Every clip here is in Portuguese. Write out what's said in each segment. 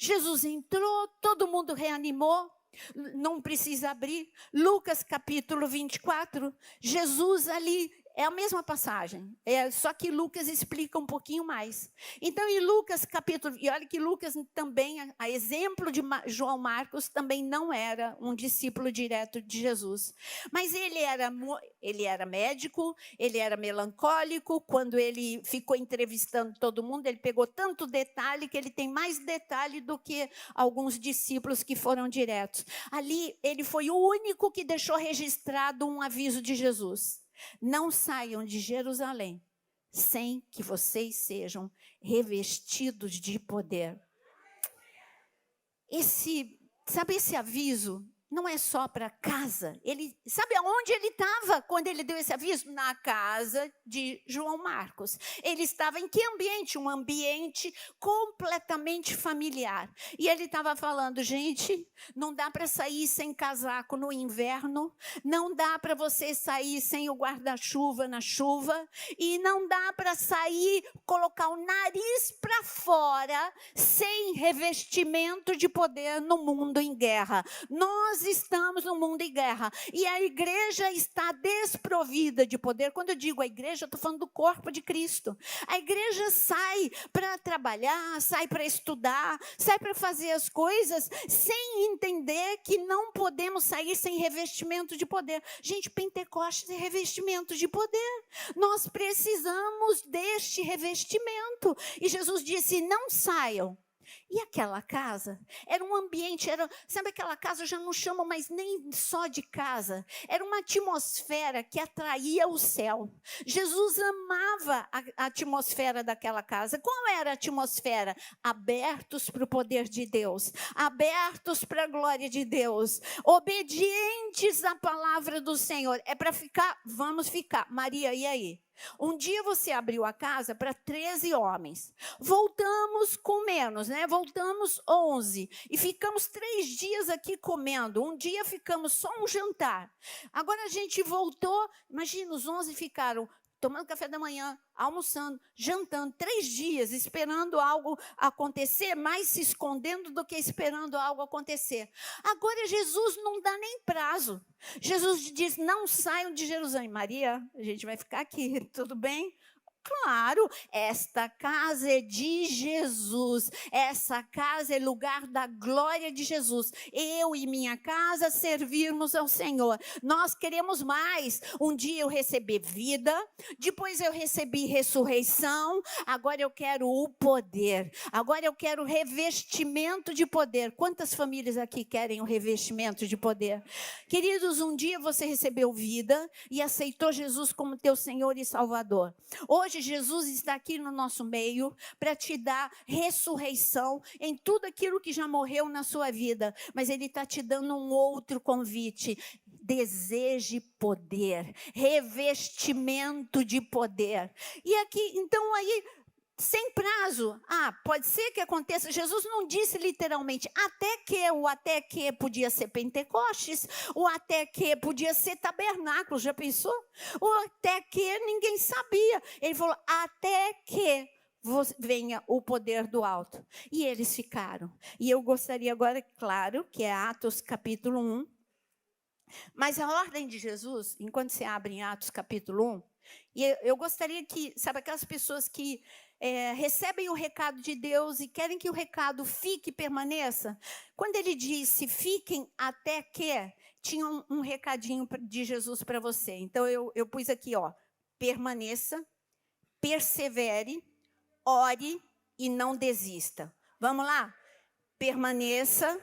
Jesus entrou, todo mundo reanimou. Não precisa abrir. Lucas capítulo 24, Jesus ali, é a mesma passagem, só que Lucas explica um pouquinho mais. Então, em Lucas capítulo, e olha que Lucas também, a exemplo de João Marcos, também não era um discípulo direto de Jesus. Mas ele era médico, ele era melancólico. Quando ele ficou entrevistando todo mundo, ele pegou tanto detalhe que ele tem mais detalhe do que alguns discípulos que foram diretos. Ali, ele foi o único que deixou registrado um aviso de Jesus: não saiam de Jerusalém sem que vocês sejam revestidos de poder. Sabe esse aviso? Não é só para casa. Sabe aonde ele estava quando ele deu esse aviso? Na casa de João Marcos. Ele estava em que ambiente? Um ambiente completamente familiar. E ele estava falando: gente, não dá para sair sem casaco no inverno, não dá para você sair sem o guarda-chuva na chuva, e não dá para sair, colocar o nariz para fora sem revestimento de poder no mundo em guerra. Nós estamos no mundo em guerra e a igreja está desprovida de poder. Quando eu digo a igreja, eu estou falando do corpo de Cristo. A igreja sai para trabalhar, sai para estudar, sai para fazer as coisas sem entender que não podemos sair sem revestimento de poder. Gente, Pentecostes é revestimento de poder. Nós precisamos deste revestimento. E Jesus disse: não saiam. E aquela casa era um ambiente, sabe, aquela casa eu já não chamo mais nem só de casa, era uma atmosfera que atraía o céu. Jesus amava a atmosfera daquela casa. Qual era a atmosfera? Abertos para o poder de Deus, abertos para a glória de Deus, obedientes à palavra do Senhor. É para ficar? Vamos ficar. Maria, e aí? Um dia você abriu a casa para 13 homens. Voltamos com menos, né? Voltamos 11. E ficamos 3 dias aqui comendo. Um dia ficamos só um jantar. Agora a gente voltou. Imagina, os 11 ficaram tomando café da manhã, almoçando, jantando, 3 dias, esperando algo acontecer, mais se escondendo do que esperando algo acontecer. Agora Jesus não dá nem prazo. Jesus diz: não saiam de Jerusalém. Maria, a gente vai ficar aqui, tudo bem? Claro, esta casa é de Jesus, essa casa é lugar da glória de Jesus. Eu e minha casa servirmos ao Senhor. Nós queremos mais. Um dia eu recebi vida, depois eu recebi ressurreição, agora eu quero o poder, agora eu quero revestimento de poder. Quantas famílias aqui querem o revestimento de poder? Queridos, um dia você recebeu vida e aceitou Jesus como teu Senhor e Salvador. Hoje Jesus está aqui no nosso meio para te dar ressurreição em tudo aquilo que já morreu na sua vida. Mas Ele está te dando um outro convite: deseje poder, revestimento de poder. E aqui, então aí, sem prazo, pode ser que aconteça. Jesus não disse literalmente o até que podia ser Pentecostes, o até que podia ser tabernáculo, já pensou? O até que ninguém sabia. Ele falou: até que venha o poder do alto. E eles ficaram. E eu gostaria agora, claro, que é Atos capítulo 1. Mas a ordem de Jesus, enquanto você abre em Atos capítulo 1, e eu gostaria que, sabe, aquelas pessoas que recebem o recado de Deus e querem que o recado fique e permaneça. Quando ele disse fiquem até que, tinha um recadinho de Jesus para você. Então eu pus aqui, permaneça, persevere, ore e não desista. Vamos lá? Permaneça,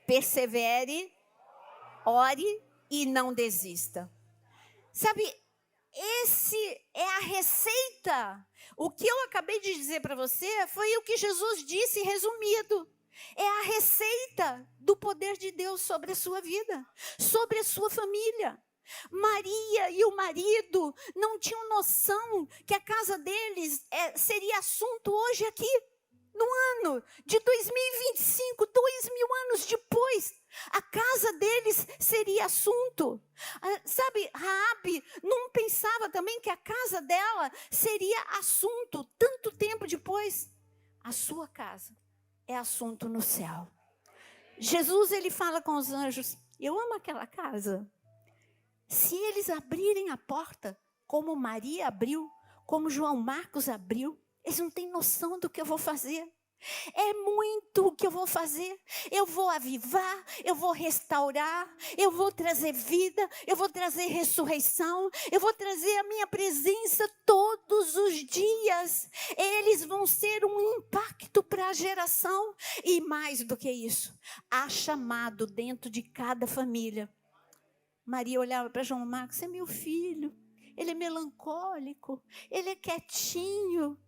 persevere, ore e não desista. Sabe, esse é a receita. O que eu acabei de dizer para você foi o que Jesus disse resumido. É a receita do poder de Deus sobre a sua vida, sobre a sua família. Maria e o marido não tinham noção que a casa deles seria assunto hoje aqui, no ano de 2025, 2000 anos depois. A casa deles seria assunto. Sabe, Raabe não pensava também que a casa dela seria assunto tanto tempo depois. A sua casa é assunto no céu. Jesus, ele fala com os anjos, eu amo aquela casa. Se eles abrirem a porta, como Maria abriu, como João Marcos abriu, eles não têm noção do que eu vou fazer. É muito o que eu vou fazer. Eu vou avivar, eu vou restaurar, eu vou trazer vida, eu vou trazer ressurreição, eu vou trazer a minha presença todos os dias. Eles vão ser um impacto para a geração. E mais do que isso, há chamado dentro de cada família. Maria olhava para João Marcos, é meu filho, ele é melancólico, ele é quietinho.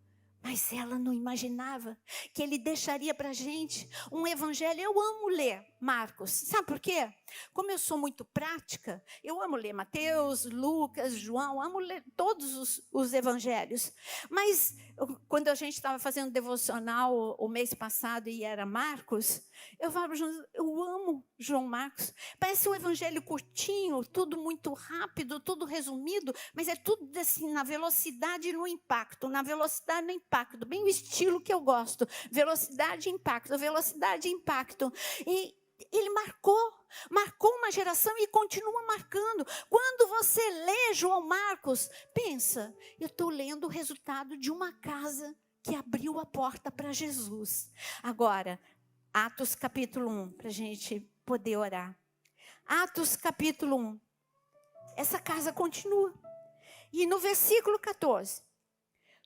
Mas ela não imaginava que ele deixaria para a gente um evangelho. Eu amo ler Marcos. Sabe por quê? Como eu sou muito prática, eu amo ler Mateus, Lucas, João, amo ler todos os evangelhos. Mas quando a gente estava fazendo devocional o mês passado e era Marcos, eu falava, eu amo João Marcos. Parece um evangelho curtinho, tudo muito rápido, tudo resumido, mas é tudo assim, na velocidade e no impacto, na velocidade e no impacto, bem o estilo que eu gosto, velocidade e impacto, velocidade e impacto. E ele marcou uma geração e continua marcando. Quando você lê João Marcos, pensa, eu estou lendo o resultado de uma casa que abriu a porta para Jesus. Agora, Atos capítulo 1, para a gente poder orar. Atos capítulo 1, essa casa continua. E no versículo 14,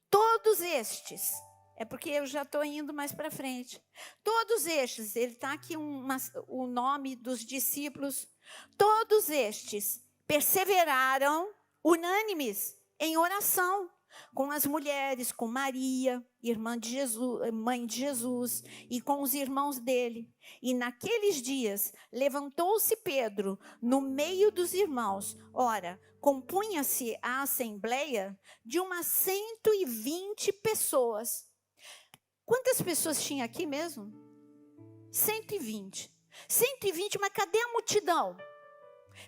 todos estes, é porque eu já estou indo mais para frente. Todos estes, ele está aqui o nome dos discípulos. Todos estes perseveraram unânimes em oração com as mulheres, com Maria, irmã de Jesus, mãe de Jesus, e com os irmãos dele. E naqueles dias levantou-se Pedro no meio dos irmãos. Ora, compunha-se a assembleia de umas 120 pessoas. Quantas pessoas tinha aqui mesmo? 120. 120, mas cadê a multidão?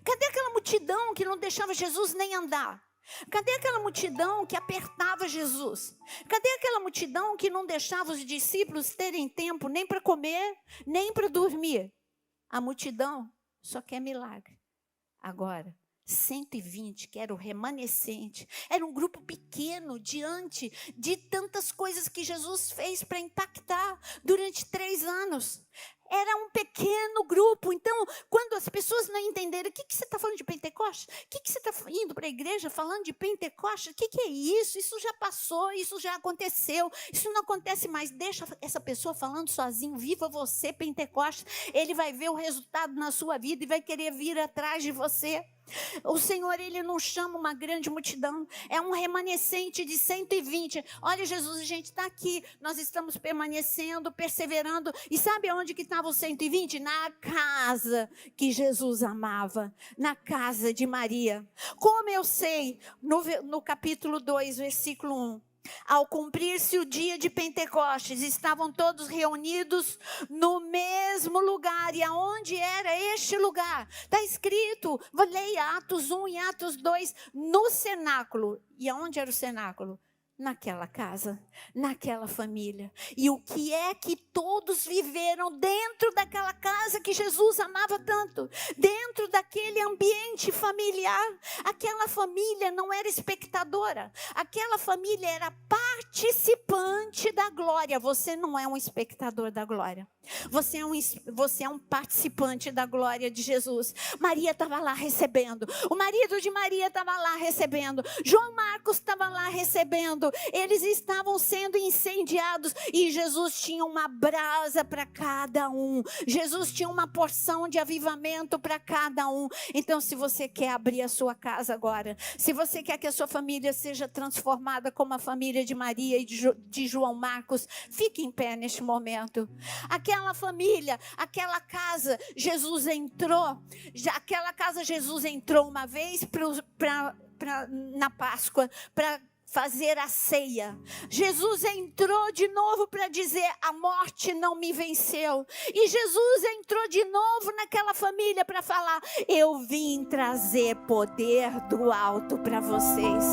Cadê aquela multidão que não deixava Jesus nem andar? Cadê aquela multidão que apertava Jesus? Cadê aquela multidão que não deixava os discípulos terem tempo nem para comer, nem para dormir? A multidão só quer milagre. Agora, 120, que era o remanescente, era um grupo pequeno diante de tantas coisas que Jesus fez para impactar durante 3 anos. Era um pequeno grupo. Então, quando as pessoas não entenderem, o que você está falando de Pentecostes? O que você está indo para a igreja falando de Pentecostes? O que é isso? Isso já passou, isso já aconteceu, isso não acontece mais. Deixa essa pessoa falando sozinho, viva você, Pentecostes. Ele vai ver o resultado na sua vida e vai querer vir atrás de você. O Senhor, ele não chama uma grande multidão, é um remanescente de 120. Olha, Jesus, a gente está aqui, nós estamos permanecendo, perseverando. E sabe onde que estavam os 120? Na casa que Jesus amava, na casa de Maria. Como eu sei, no capítulo 2, versículo 1. Ao cumprir-se o dia de Pentecostes, estavam todos reunidos no mesmo lugar. E aonde era este lugar? Está escrito, leia Atos 1 e Atos 2, no cenáculo. E aonde era o cenáculo? Naquela casa, naquela família. E o que é que todos viveram dentro daquela casa que Jesus amava tanto? Dentro daquele ambiente familiar. Aquela família não era espectadora. Aquela família era participante da glória. Você não é um espectador da glória. Você é um participante da glória de Jesus. Maria estava lá recebendo. O marido de Maria estava lá recebendo. João Marcos estava lá recebendo. Eles estavam sendo incendiados. E Jesus tinha uma brasa para cada um. Jesus tinha uma porção de avivamento para cada um. Então, se você quer abrir a sua casa agora, se você quer que a sua família seja transformada como a família de Maria e de João Marcos, fique em pé neste momento. Aquela família, aquela casa, Jesus entrou. Aquela casa, Jesus entrou uma vez na Páscoa para fazer a ceia. Jesus entrou de novo para dizer: a morte não me venceu. E Jesus entrou de novo naquela família para falar: eu vim trazer poder do alto para vocês.